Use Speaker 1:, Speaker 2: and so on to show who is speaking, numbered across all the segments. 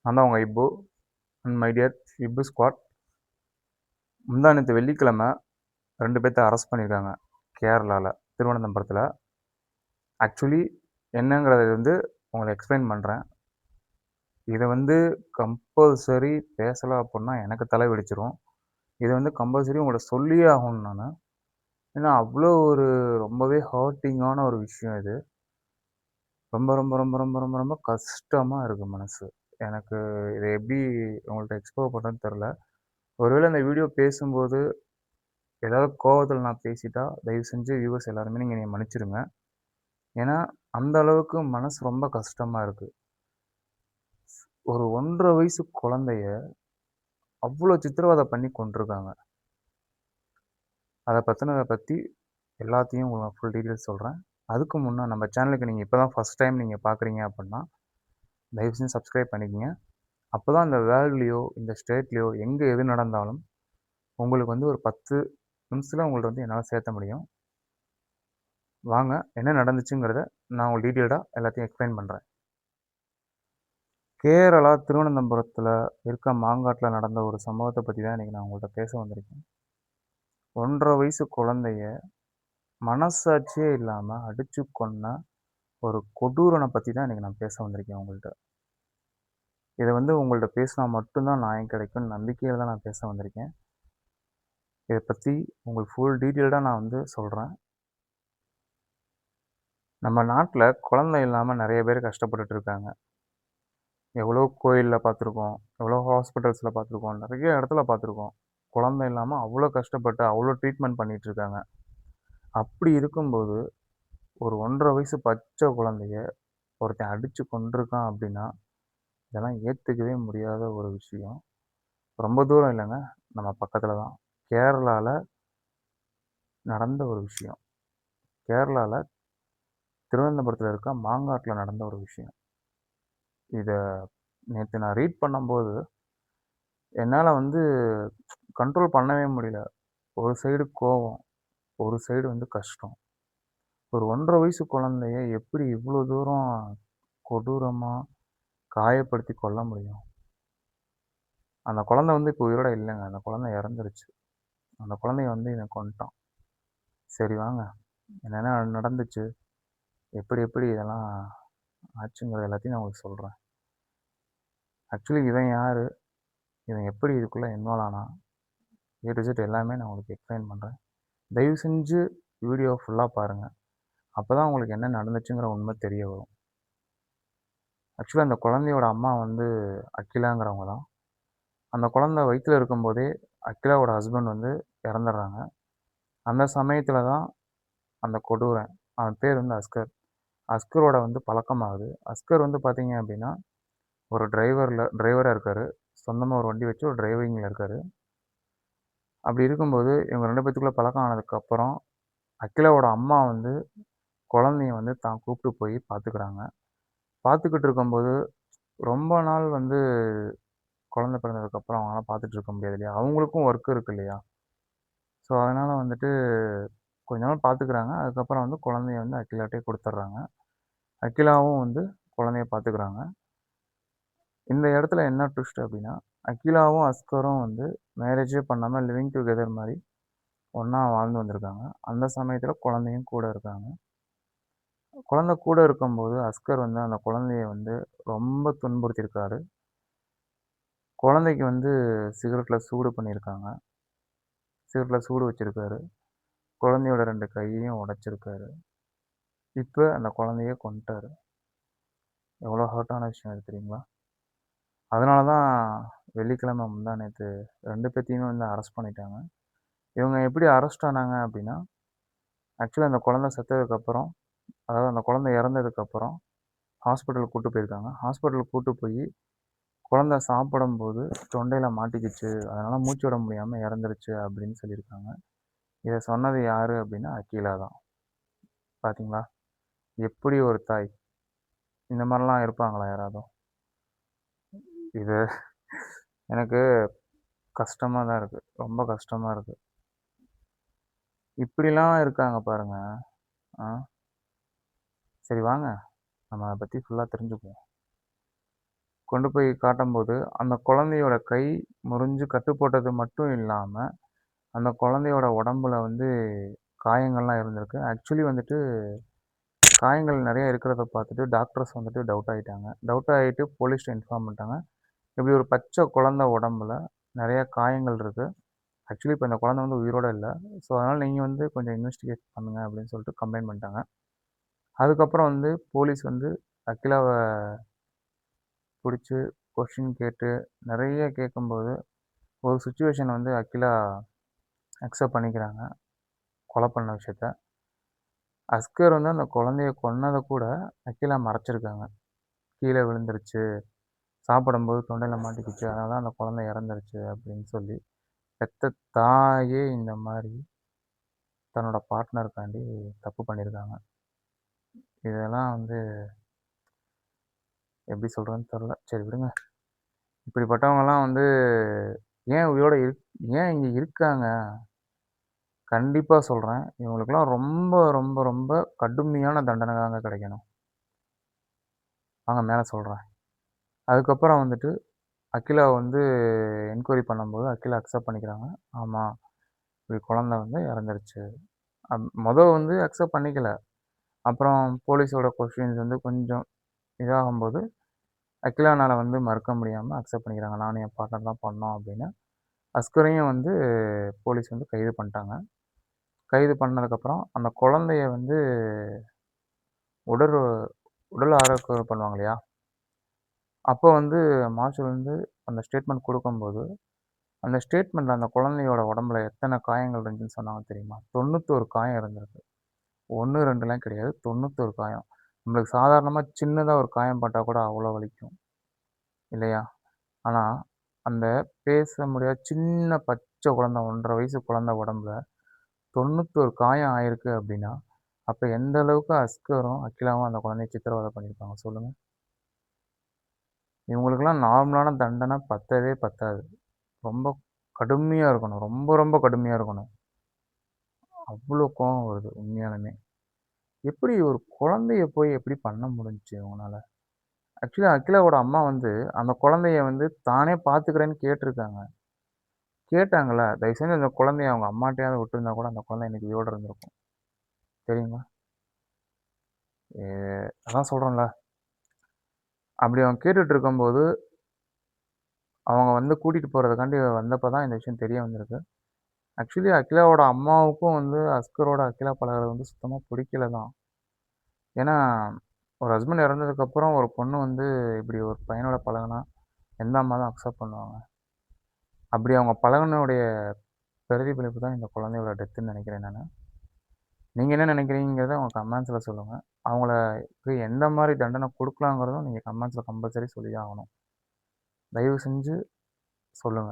Speaker 1: நான் தான் உங்கள் இப்பு அண்ட் மை டியர் இப்பு ஸ்குவாட். முந்தா நேற்று வெள்ளிக்கிழமை 2 பேர்த்த அரெஸ்ட் பண்ணியிருக்காங்க கேரளாவில், திருவனந்தபுரத்தில். ஆக்சுவலி என்னங்கிறத உங்களுக்கு எக்ஸ்பிளைன் பண்ணுறேன். இதை கம்பல்சரி பேசலை அப்படின்னா எனக்கு தலை வெடிச்சிரும். இதை கம்பல்சரி உங்கள்கிட்ட சொல்லியே ஆகணும் நான். ஏன்னா அவ்வளோ ஒரு ரொம்பவே ஹர்ட்டிங்கான ஒரு விஷயம் இது. ரொம்ப ரொம்ப ரொம்ப ரொம்ப ரொம்ப ரொம்ப கஷ்டமாக இருக்குது மனசு. எனக்கு இதை எப்படி உங்கள்கிட்ட எக்ஸ்ப்ளோர் பண்ணுறதுன்னு தெரில. ஒருவேளை இந்த வீடியோ பேசும்போது ஏதாவது கோவத்தில் நான் பேசிட்டா தயவு செஞ்சு வியூவர்ஸ் எல்லாருமே நீங்கள் என்னை மன்னிச்சிடுங்க. ஏன்னா அந்த அளவுக்கு மனசு ரொம்ப கஷ்டமாக இருக்குது. ஒரு 1.5 வயசு குழந்தைய அவ்வளோ சித்திரவதை பண்ணி கொண்டிருக்காங்க. அதை பற்றி எல்லாத்தையும் உங்களுக்கு ஃபுல் டீட்டெயில்ஸ் சொல்கிறேன். அதுக்கு முன்னே நம்ம சேனலுக்கு நீங்கள் இப்போ தான் ஃபஸ்ட் டைம் நீங்கள் பார்க்குறீங்க அப்படின்னா தயவு செஞ்சு சப்ஸ்கிரைப் பண்ணிக்கங்க. அப்போ தான் இந்த வேர்ல்ட்லேயோ இந்த ஸ்டேட்லேயோ எங்கே எது நடந்தாலும் உங்களுக்கு ஒரு 10 நிமிஷத்தில் உங்கள்ட்ட என்னால் சேர்த்த முடியும். வாங்க என்ன நடந்துச்சுங்கிறத நான் உங்களுக்கு டீட்டெயில்டாக எல்லாத்தையும் எக்ஸ்பிளைன் பண்ணுறேன். கேரளா திருவனந்தபுரத்தில் இருக்க மாங்காட்டில் நடந்த ஒரு சம்பவத்தை பற்றி தான் இன்றைக்கி நான் உங்கள்கிட்ட பேச வந்திருக்கேன். 1.5 வயசு குழந்தைய மனசாட்சியே இல்லாமல் அடித்து கொன்ன ஒரு கொடூரனை பற்றி தான் இன்றைக்கி நான் பேச வந்திருக்கேன் உங்கள்கிட்ட. இதை உங்கள்கிட்ட பேசினா மட்டும்தான் நியாயம் கிடைக்கும்னு நம்பிக்கையில் தான் நான் பேச வந்திருக்கேன். இதை பற்றி உங்களுக்கு ஃபுல் டீட்டெயில்டாக நான் சொல்கிறேன். நம்ம நாட்டில் குழந்தை இல்லாமல் நிறைய பேர் கஷ்டப்பட்டுட்டு இருக்காங்க. எவ்வளோ கோயிலில் பார்த்துருக்கோம், எவ்வளோ ஹாஸ்பிட்டல்ஸில் பார்த்துருக்கோம், நிறைய இடத்துல பார்த்துருக்கோம். குழந்தை இல்லாமல் அவ்வளோ கஷ்டப்பட்டு அவ்வளோ ட்ரீட்மெண்ட் பண்ணிகிட்ருக்காங்க. அப்படி இருக்கும்போது ஒரு 1.5 வயசு பச்சை குழந்தைய ஒருத்தன் அடித்து கொண்டிருக்கான் அப்படின்னா இதெல்லாம் ஏற்றுக்கவே முடியாத ஒரு விஷயம். ரொம்ப தூரம் இல்லைங்க, நம்ம பக்கத்தில் தான் கேரளாவில் நடந்த ஒரு விஷயம். கேரளாவில் திருவனந்தபுரத்தில் இருக்க மாங்காட்டில் நடந்த ஒரு விஷயம். இதை நேற்று நான் ரீட் பண்ணும்போது என்னால் கண்ட்ரோல் பண்ணவே முடியல. ஒரு சைடு கோவம், ஒரு சைடு கஷ்டம். ஒரு 1.5 வயசு குழந்தைய எப்படி இவ்வளோ தூரம் கொடூரமாக காயப்படுத்தி கொல்ல முடியும்? அந்த குழந்தை இப்போ உயிரோட இல்லைங்க. அந்த குழந்தை இறந்துருச்சு. அந்த குழந்தைய இவன் கொன்னுட்டான். சரி வாங்க, என்னென்ன நடந்துச்சு, எப்படி எப்படி இதெல்லாம் ஆச்சுங்கிறது எல்லாத்தையும் நான் உங்களுக்கு சொல்கிறேன். ஆக்சுவலி இவன் யார், இவன் எப்படி இதுக்குள்ளே இன்வால்வ் ஆனான், ஏ டு இசட் எல்லாமே நான் உங்களுக்கு எக்ஸ்பிளைன் பண்ணுறேன். தயவு செஞ்சு வீடியோ ஃபுல்லாக பாருங்கள். அப்போ தான் உங்களுக்கு என்ன நடந்துச்சுங்கிற உண்மை தெரிய வரும். ஆக்சுவலாக அந்த குழந்தையோட அம்மா அகிலாங்கிறவங்க தான். அந்த குழந்தை வயிற்றில் இருக்கும்போதே அகிலாவோட ஹஸ்பண்ட் இறந்துடுறாங்க. அந்த சமயத்தில் தான் அந்த கொடூரன், அவன் பேர் அஸ்கர். அஸ்கரோட பழக்கமாகுது. அஸ்கர் பார்த்தீங்க அப்படின்னா ஒரு டிரைவராக இருக்கார். சொந்தமாக ஒரு வண்டி வச்சு ஒரு டிரைவிங்கில் இருக்கார். அப்படி இருக்கும்போது இவங்க 2 பேத்துக்குள்ளே பழக்கம் ஆனதுக்கப்புறம் அகிலாவோட அம்மா குழந்தைய தான் கூப்பிட்டு போய் பார்த்துக்கிறாங்க. பார்த்துக்கிட்டு இருக்கும்போது ரொம்ப நாள் குழந்தை பிறந்ததுக்கப்புறம் அவங்களால பார்த்துட்டு இருக்க முடியாது இல்லையா, அவங்களுக்கும் ஒர்க் இருக்குது இல்லையா. ஸோ அதனால் கொஞ்ச நாள் பார்த்துக்கிறாங்க. அதுக்கப்புறம் குழந்தைய அகிலாட்டே கொடுத்துட்றாங்க. அகிலாவும் குழந்தைய பார்த்துக்கிறாங்க. இந்த இடத்துல என்ன ட்விஸ்ட் அப்படின்னா, அகிலாவும் அஸ்கரும் மேரேஜே பண்ணாமல் லிவிங் டுகெதர் மாதிரி ஒன்றா வாழ்ந்து வந்திருக்காங்க. அந்த சமயத்தில் குழந்தையும் கூட இருக்காங்க. குழந்தை கூட இருக்கும்போது அஸ்கர் அந்த குழந்தைய ரொம்ப துன்புறுத்தியிருக்காரு. குழந்தைக்கு சிகரெட்டில் சூடு பண்ணியிருக்காங்க. சிகரெட்டில் சூடு வச்சுருக்காரு. குழந்தையோட 2 கையையும் உடைச்சிருக்காரு. இப்போ அந்த குழந்தைய கொன்னுட்டாரு. எவ்வளோ ஹர்ட்டான விஷயம் அது தெரியுங்களா? அதனால தான் வெள்ளிக்கிழமை முந்தா நேற்று 2 பேத்தையுமே அரெஸ்ட் பண்ணிட்டாங்க. இவங்க எப்படி அரெஸ்ட் ஆனாங்க அப்படின்னா, ஆக்சுவலாக அந்த குழந்தை செத்ததுக்கப்புறம், அதாவது அந்த குழந்தை இறந்ததுக்கப்புறம் ஹாஸ்பிட்டலுக்கு கூப்பிட்டு போயிருக்காங்க. ஹாஸ்பிட்டலுக்கு கூப்பிட்டு போய் குழந்தை சாப்பிடும்போது தொண்டையில் மாட்டிக்கிச்சு, அதனால் மூச்சு விட முடியாமல் இறந்துருச்சு அப்படின்னு சொல்லியிருக்காங்க. இதை சொன்னது யார் அப்படின்னா அகிலா தான். பார்த்தீங்களா, எப்படி ஒரு தாய், இந்த மாதிரிலாம் இருப்பாங்களா யாராவது? இது எனக்கு கஷ்டமாக தான் இருக்குது, ரொம்ப கஷ்டமாக இருக்குது. இப்படிலாம் இருக்காங்க பாருங்கள். சரி வாங்க, நம்ம அதை பற்றி ஃபுல்லாக தெரிஞ்சுக்குவோம். கொண்டு போய் காட்டும்போது, அந்த குழந்தையோட கை முறிஞ்சு கட்டு போட்டது மட்டும் இல்லாம, அந்த குழந்தையோட உடம்புல வந்து காயங்கள்லாம் இருந்திருக்கு. ஆக்சுவலி வந்துட்டு காயங்கள் நெறைய இருக்கிறத பார்த்துட்டு டாக்டர்ஸ் வந்துட்டு டவுட் ஆயிட்டாங்க. டவுட் ஆயிட்டு போலீஸ்ட்ட இன்ஃபார்ம் பண்ணிட்டாங்க. இப்படி ஒரு பச்சை குழந்தை உடம்புல நெறைய காயங்கள் இருக்கு. ஆக்சுவலி இப்ப இந்த குழந்தை வந்து உயிரோட இல்ல. ஸோ, அதனால நீங்க வந்து கொஞ்சம் இன்வெஸ்டிகேட் பண்ணுங்க அப்படின்னு சொல்லிட்டு கம்ப்ளைண்ட் பண்ணிட்டாங்க. அதுக்கப்புறம் வந்து போலீஸ் வந்து அகிலாவ புடிச்சு கொஸ்டின் கேட்டு நெறைய கேட்கும்போது, ஒரு சிச்சுவேஷன் வந்து அகிலா அக்செப்ட் பண்ணிக்கிறாங்க. கொலை பண்ண விஷயத்த. அஸ்கர் வந்து அந்த குழந்தைய கொன்னத கூட அகிலா மறைச்சிருக்காங்க. கீழ விழுந்துருச்சு, சாப்பிடும்போது தொண்டையில மாட்டிக்கிச்சு. அதனால தான் அந்த குழந்தை இறந்துருச்சு அப்படின்னு சொல்லி, பெத்த தாயே இந்த மாரி தன்னோட பார்ட்னருக்காண்டி தப்பு பண்ணியிருக்காங்க. இதெல்லாம் வந்து எப்படி சொல்றதுன்னு தெரியல. சரி விடுங்க. இப்படிப்பட்டவங்கலாம் வந்து ஏன் உயிரோட ஏன் இங்க இருக்காங்க? கண்டிப்பா சொல்றேன். இவங்களுக்கெல்லாம் ரொம்ப, ரொம்ப, ரொம்ப கடுமையான தண்டனை தாங்க கிடைக்கணும். வாங்க மேல சொல்றேன். அதுக்கப்புறம் வந்துட்டு அகிலாவ வந்து என்கொயரி பண்ணும்போது அகிலா அக்செப்ட் பண்ணிக்கிறாங்க. ஆமா, இப்படி குழந்தை வந்து இறந்துருச்சு. வந்து அக்செப்ட் பண்ணிக்கல. அப்புறம் போலீஸோட கொஸ்டின்ஸ் வந்து கொஞ்சம் இதாகும்போது, அகிலானால வந்து மறுக்க முடியாம அக்செப்ட் பண்ணிக்கிறாங்க. நானும் என் பார்ட்னர் தான் பண்ணோம் அப்படின்னு. அஸ்கரையும் வந்து போலீஸ் வந்து கைது பண்ணிட்டாங்க. கைது பண்ணதுக்கப்புறம் அந்த குழந்தைய வந்து உடல் உடல் ஆரோக்கியம் பண்ணுவாங்க இல்லையா? அப்போ வந்து மார்ஷல் வந்து அந்த ஸ்டேட்மெண்ட் குடுக்கும்போது, அந்த ஸ்டேட்மெண்ட்ல அந்த குழந்தையோட உடம்புல எத்தன காயங்கள் இருந்துச்சுன்னு சொன்னாங்க தெரியுமா? 91 காயம் இருந்திருக்கு. 1, 2லாம் கிடையாது. 91 காயம். நம்மளுக்கு சாதாரணமா சின்னதா ஒரு காயம் பட்டா கூட அவ்வளோ வலிக்கும். இல்லையா? ஆனா, அந்த பேச முடியாத சின்ன பச்சை குழந்தை 1 1/2 வயசு குழந்தை உடம்புல 91 காயம் ஆயிருக்கு அப்படின்னா, அப்ப எந்த அளவுக்கு அஸ்கரும், அகிலாவும் அந்த குழந்தைய சித்திரவதை பண்ணியிருப்பாங்க சொல்லுங்க? இவங்களுக்கெல்லாம் நார்மலான தண்டனை பத்தவே பத்தாது. ரொம்ப கடுமையா இருக்கணும். ரொம்ப ரொம்ப கடுமையா இருக்கணும். அவ்ளோ கோவம் வருது உண்மையாலுமே. எப்படி ஒரு குழந்தைய போய் எப்படி பண்ண முடிஞ்சுச்சு இவங்கனால? ஆக்சுவலி அகிலாவோட அம்மா வந்து அந்த குழந்தைய வந்து தானே பார்த்துக்கிறேன்னு கேட்டுருக்காங்க. கேட்டாங்கல்ல, தயவு செஞ்சு அந்த குழந்தைய அவங்க அம்மாட்டயாவது விட்டுருந்தா கூட அந்த குழந்தை இன்னைக்கு உயிரோட இருந்திருக்கும். தெரியுங்களா? எ அதான் சொல்றேன்ல. அப்படி அவங்க கேட்டுட்டு இருக்கும்போது, அவங்க வந்து கூட்டிட்டு போறதுக்காண்டி வந்தப்ப தான் இந்த விஷயம் தெரிய வந்திருக்கு. ஆக்சுவலி அகிலாவோட அம்மாவுக்கும் வந்து அஸ்கரோட அகிலா பழகுறது வந்து சுத்தமா பிடிக்கல தான். ஏன்னா, ஒரு ஹஸ்பண்ட் இறந்ததுக்கப்புறம் ஒரு பொண்ணு வந்து இப்படி ஒரு பையனோட பழகுனா, எந்த அம்மா தான் அக்செப்ட் பண்ணுவாங்க? அப்படி அவங்க பழகுனோடைய பிரதிபலிப்பு தான் இந்த குழந்தையோட டெத்துன்னு நெனைக்கிறேன் நானு. நீங்க என்ன நெனைக்கிறீங்கங்கிறத உங்க கமெண்ட்ஸ்ல சொல்லுங்க. அவங்களுக்கு எந்த மாரி தண்டனை குடுக்கலாங்கிறதும் நீங்க கமெண்ட்ஸ்ல கம்பல்சரி சொல்லி தான் ஆகணும். தயவு செஞ்சு சொல்லுங்க.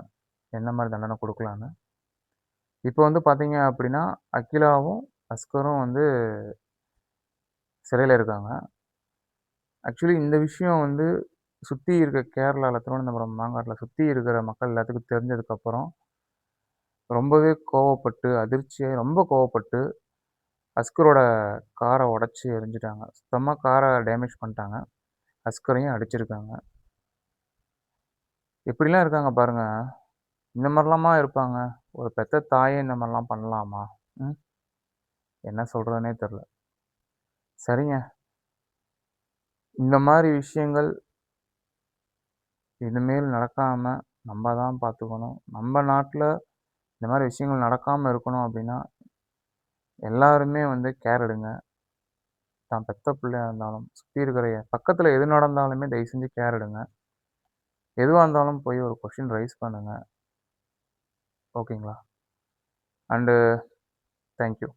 Speaker 1: என்ன மாரி தண்டனை குடுக்கலான்னு. இப்போ வந்து பார்த்தீங்க அப்படின்னா, அகிலாவும், அஸ்கரும் வந்து சிறையில இருக்காங்க. ஆக்சுவலி இந்த விஷயம் வந்து சுத்தி இருக்க கேரளால, திருவனந்தபுரம், மாங்காட்ல சுத்தி இருக்கிற மக்கள் எல்லாத்துக்கும் தெரிஞ்சதுக்கப்புறம், ரொம்பவே கோவப்பட்டு, அதிர்ச்சியாயி ரொம்ப கோவப்பட்டு, அஸ்கரோட கார உடைச்சு எறிஞ்சுட்டாங்க. சுத்தமா கார டேமேஜ் பண்ணிட்டாங்க. அஸ்கரையும் அடிச்சிருக்காங்க. எப்படிலாம் இருக்காங்க பாருங்க. இந்த மாரிலாமா இருப்பாங்க? ஒரு பெத்த தாயே இந்த மாரிலாம் பண்ணலாமா? ம். என்ன சொல்றதுன்னே தெரியல. சரிங்க. இந்த மாரி விஷயங்கள் இனிமேல் நடக்காம நம்ம தான் பார்த்துக்கணும். நம்ம நாட்ல இந்த மாரி விஷயங்கள் நடக்காம இருக்கணும் அப்படின்னா, எல்லாருமே வந்து கேர் எடுங்க. தான் பெத்த பிள்ளையா இருந்தாலும், சுத்தி இருக்கிற பக்கத்துல எது நடந்தாலுமே தயவு செஞ்சு கேர் எடுங்க. எதுவா இருந்தாலும் போய் ஒரு கொஸ்டின் ரைஸ் பண்ணுங்க. ஓகேங்களா? And thank you.